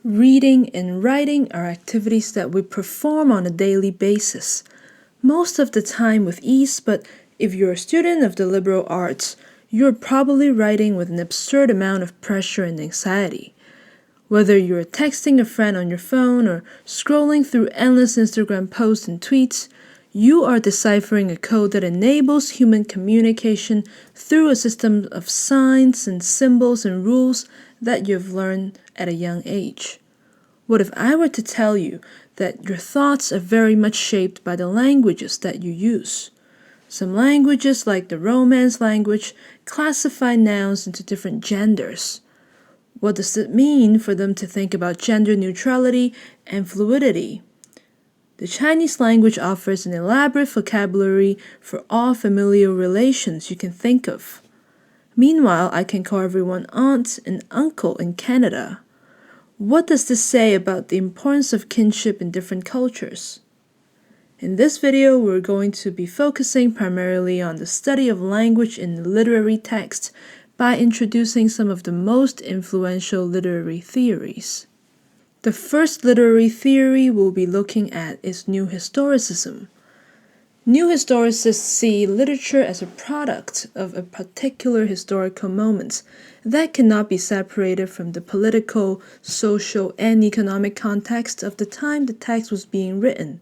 Reading and writing are activities that we perform on a daily basis, most of the time with ease, but if you're a student of the liberal arts, you're probably writing with an absurd amount of pressure and anxiety. Whether you're texting a friend on your phone or scrolling through endless Instagram posts and tweets, you are deciphering a code that enables human communication through a system of signs and symbols and rules that you've learned at a young age. What if I were to tell you that your thoughts are very much shaped by the languages that you use? Some languages, like the Romance language, classify nouns into different genders. What does it mean for them to think about gender neutrality and fluidity? The Chinese language offers an elaborate vocabulary for all familial relations you can think of. Meanwhile, I can call everyone aunt and uncle in Canada. What does this say about the importance of kinship in different cultures? In this video, we're going to be focusing primarily on the study of language in literary text by introducing some of the most influential literary theories. The first literary theory we'll be looking at is New Historicism. New historicists see literature as a product of a particular historical moment that cannot be separated from the political, social, and economic context of the time the text was being written.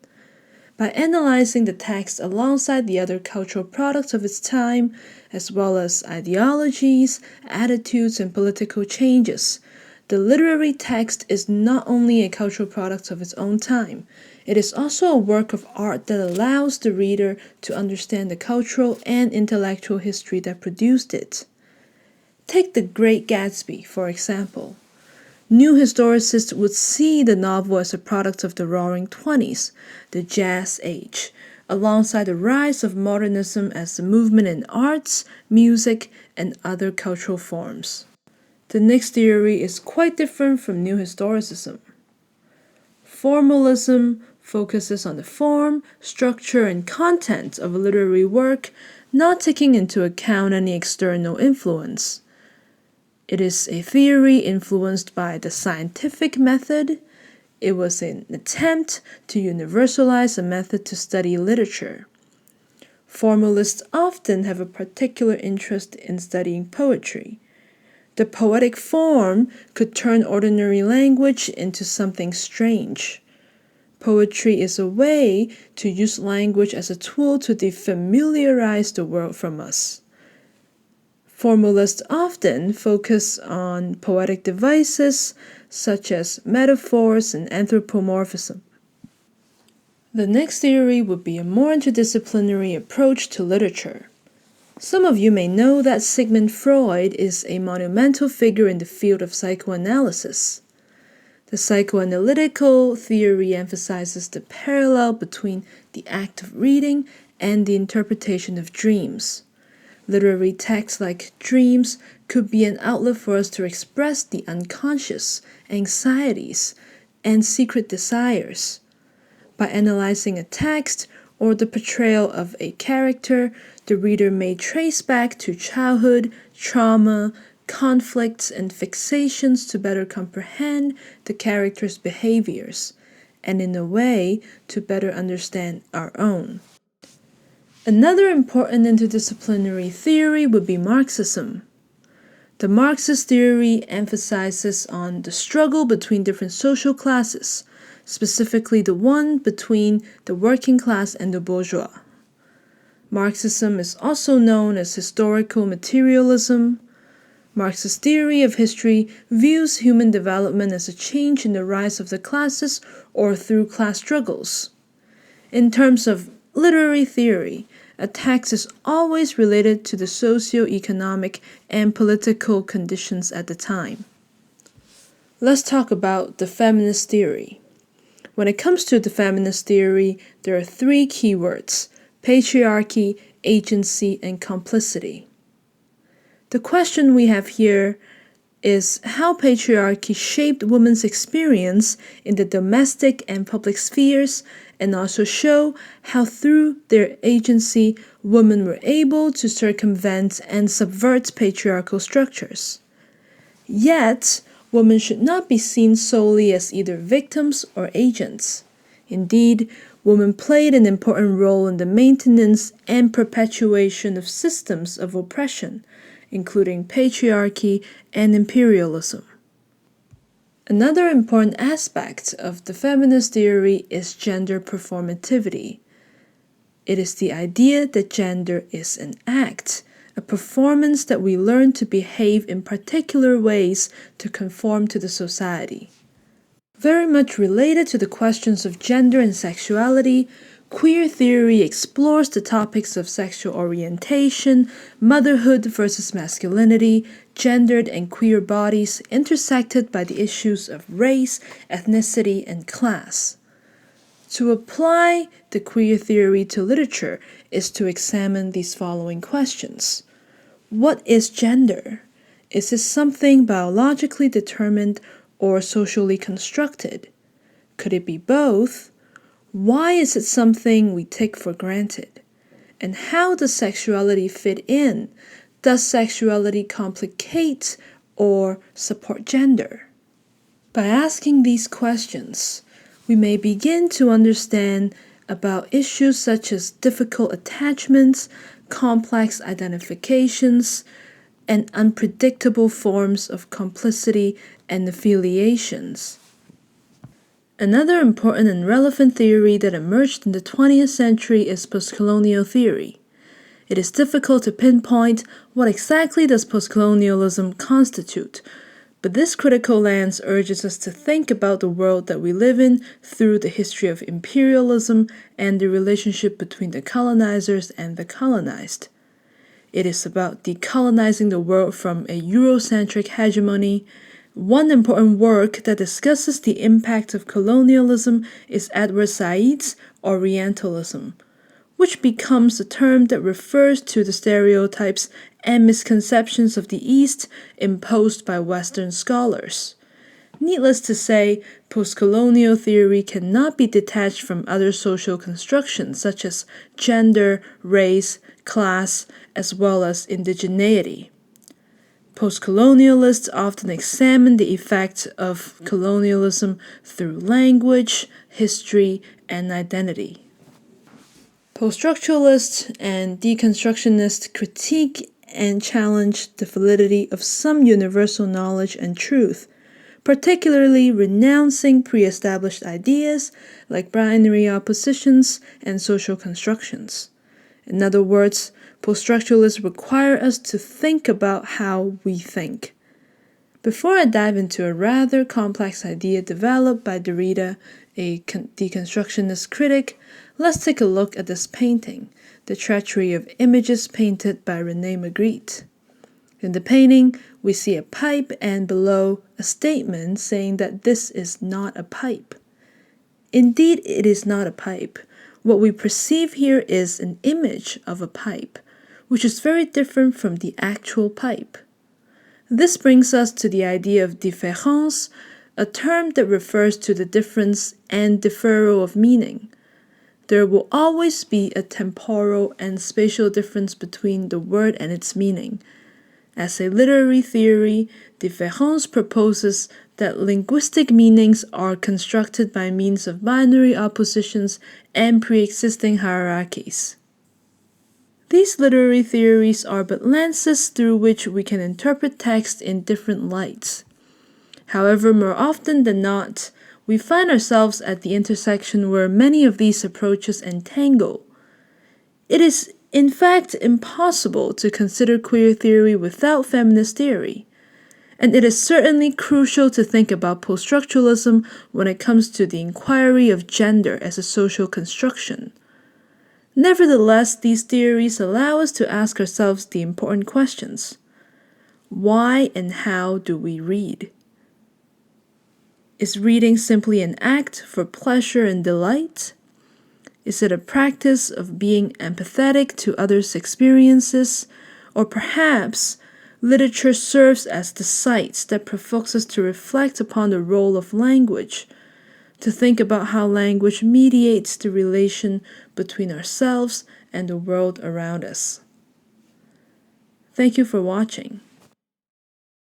By analyzing the text alongside the other cultural products of its time, as well as ideologies, attitudes, and political changes, the literary text is not only a cultural product of its own time, it is also a work of art that allows the reader to understand the cultural and intellectual history that produced it. Take The Great Gatsby, for example. New historicists would see the novel as a product of the Roaring Twenties, the Jazz Age, alongside the rise of modernism as a movement in arts, music, and other cultural forms. The next theory is quite different from New Historicism. Formalism focuses on the form, structure, and content of a literary work, not taking into account any external influence. It is a theory influenced by the scientific method. It was an attempt to universalize a method to study literature. Formalists often have a particular interest in studying poetry. The poetic form could turn ordinary language into something strange. Poetry is a way to use language as a tool to defamiliarize the world from us. Formalists often focus on poetic devices such as metaphors and anthropomorphism. The next theory would be a more interdisciplinary approach to literature. Some of you may know that Sigmund Freud is a monumental figure in the field of psychoanalysis. The psychoanalytical theory emphasizes the parallel between the act of reading and the interpretation of dreams. Literary texts like dreams could be an outlet for us to express the unconscious, anxieties, and secret desires. By analyzing a text or the portrayal of a character, the reader may trace back to childhood, trauma, conflicts, and fixations to better comprehend the character's behaviors, and in a way to better understand our own. Another important interdisciplinary theory would be Marxism. The Marxist theory emphasizes on the struggle between different social classes, specifically the one between the working class and the bourgeois. Marxism is also known as historical materialism. Marxist theory of history views human development as a change in the rise of the classes or through class struggles. In terms of literary theory, a text is always related to the socio-economic and political conditions at the time. Let's talk about the feminist theory. When it comes to the feminist theory, there are three key words: patriarchy, agency, and complicity. The question we have here is how patriarchy shaped women's experience in the domestic and public spheres, and also show how through their agency women were able to circumvent and subvert patriarchal structures. Yet, women should not be seen solely as either victims or agents. Indeed, women played an important role in the maintenance and perpetuation of systems of oppression, including patriarchy and imperialism. Another important aspect of the feminist theory is gender performativity. It is the idea that gender is an act, a performance that we learn to behave in particular ways to conform to the society. Very much related to the questions of gender and sexuality, queer theory explores the topics of sexual orientation, motherhood versus masculinity, gendered and queer bodies intersected by the issues of race, ethnicity, and class. To apply the queer theory to literature is to examine these following questions. What is gender? Is it something biologically determined or socially constructed? Could it be both? Why is it something we take for granted? And how does sexuality fit in? Does sexuality complicate or support gender? By asking these questions, we may begin to understand about issues such as difficult attachments, complex identifications, and unpredictable forms of complicity and affiliations. Another important and relevant theory that emerged in the 20th century is postcolonial theory. It is difficult to pinpoint what exactly does postcolonialism constitute, but this critical lens urges us to think about the world that we live in through the history of imperialism and the relationship between the colonizers and the colonized. It is about decolonizing the world from a Eurocentric hegemony. One important work that discusses the impact of colonialism is Edward Said's Orientalism, which becomes a term that refers to the stereotypes and misconceptions of the East imposed by Western scholars. Needless to say, postcolonial theory cannot be detached from other social constructions such as gender, race, class, as well as indigeneity. Postcolonialists often examine the effects of colonialism through language, history, and identity. Poststructuralists and deconstructionists critique and challenge the validity of some universal knowledge and truth, particularly renouncing pre-established ideas like binary oppositions and social constructions. In other words, poststructuralists require us to think about how we think. Before I dive into a rather complex idea developed by Derrida, a deconstructionist critic, let's take a look at this painting, The Treachery of Images, painted by René Magritte. In the painting, we see a pipe and below a statement saying that this is not a pipe. Indeed, it is not a pipe. What we perceive here is an image of a pipe, which is very different from the actual pipe. This brings us to the idea of différence, a term that refers to the difference and deferral of meaning. There will always be a temporal and spatial difference between the word and its meaning. As a literary theory, différence proposes that linguistic meanings are constructed by means of binary oppositions and pre-existing hierarchies. These literary theories are but lenses through which we can interpret text in different lights. However, more often than not, we find ourselves at the intersection where many of these approaches entangle. It is, in fact, impossible to consider queer theory without feminist theory. And it is certainly crucial to think about poststructuralism when it comes to the inquiry of gender as a social construction. Nevertheless, these theories allow us to ask ourselves the important questions. Why and how do we read? Is reading simply an act for pleasure and delight? Is it a practice of being empathetic to others' experiences? Or perhaps literature serves as the site that provokes us to reflect upon the role of language, to think about how language mediates the relation between ourselves and the world around us. Thank you for watching.